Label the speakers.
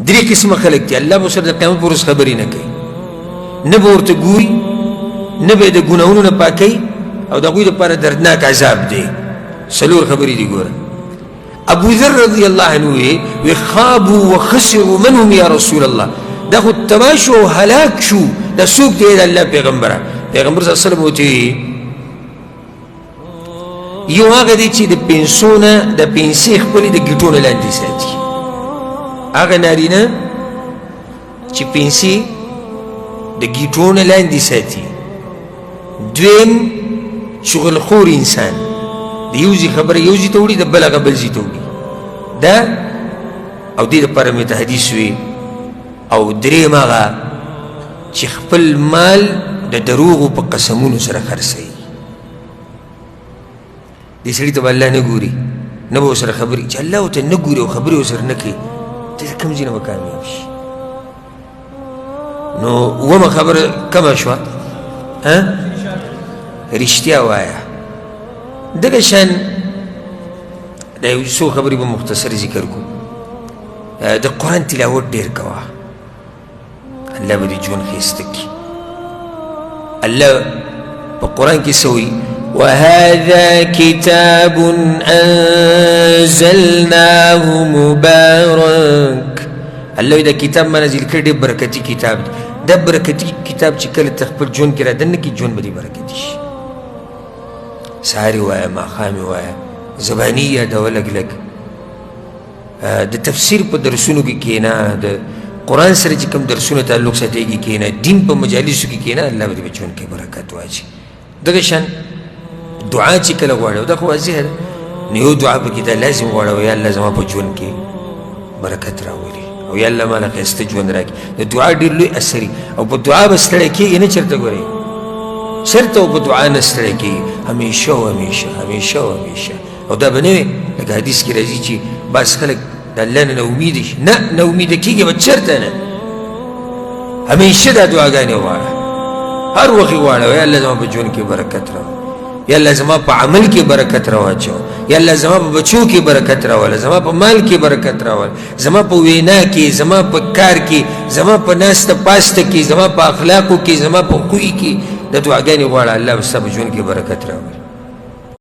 Speaker 1: درې قسمه خلک دي الله به ورسره د قیامت په ورځ خبرې نه کوي نه به ورته ګوري نه به یې د ګناهونو نه پاکوي او د هغوی دپاره دردناک عذاب دی څلور خبرې دي ګوره ابو ذر رضی الله عنه وی خابوا وخسروا من هم یا رسول الله دا خو تباه شو او هلاک شو دا څوک دی د الله پیغمبره پیغمبر صلی الله علیه وسلم ورته یو هغه دی چې د پنسو نه د پنسې خپلې د ګیټو نه لاندې ساتي هغه نارینه چې پنسې د ګیټو نه لاندې ساتي دویم شغلخور انسان د یو ځای خبره یو ځای ته وړي د بل هغه بل ځای ته وړي دا او دې دپاره مې ته حدیث وي او درېیم هغه چې خپل مال د دروغو په قسمونو سره خرڅوي دې سړي ته به الله نه ګوري نه به ورسره خبرې چې الله ورته نه ګوري او خبرې ورسره نه کوي ته د کوم ځای نه به کامیاب شي نو اومه خبره کمه شوه رښتیا وایه دغه شان د یو څو خبرې به مختصر ذکر کړو د قرآن تلاوت ډېر کوه الله به دې ژوند ښایسته کړي الله په قرآن کې څه وایي وهذا كتاب أنزلناه مبارك الله دا کتاب ما نازل کړی ډېر برکتي کتاب دی دا برکتي کتاب چې کله ته خپل ژوند کې رادننه کړي ژوند به دې برکتي شي سهار یې وایه ماښام یې وایه زباني یادوه لږ لږ د تفسیر په درسونو کې کښېنه د قرآن سره چې کوم درسونه تعلق ساتېږي کښېنه دین په مجالسو کې کښېنه الله به دې په ژوند کې برکت واچي دغه شان دعا چې کله غواړو دا خو واضح ده نو یو دعا پکې دا لازم غواړو یا الله زما په ژوند کې برکت راولي او یا الله ماله ښایسته ژوند راکړي د دعا ډېر لوی اثر او په دعا به ستړی کېږي نه چېرته ګورئ چېرته په دعا نه ستړی کېږي همیشه او همیشه همیشه او همیشه او دا به نه وي لکه حدیث کې راځي چې بعض خلک د الله نه ناامیده شي نه ناامیده کېږي به چېرته نه همیشه دا دعاګانې غواړه هر وخت یې غواړه یا الله زما په ژوند کې برکت راوړه یا الله زما په عمل کې برکت راواچو یا الله زما په بچو کې برکت راوله زما په مال کې برکت راوله زما په وینا کې زما په کار کې زما په ناسته پاسته کې زما په اخلاقو کې زما په خوی کې د دعاګانې غواړه الله به ستا په ژوند کې برکت راولي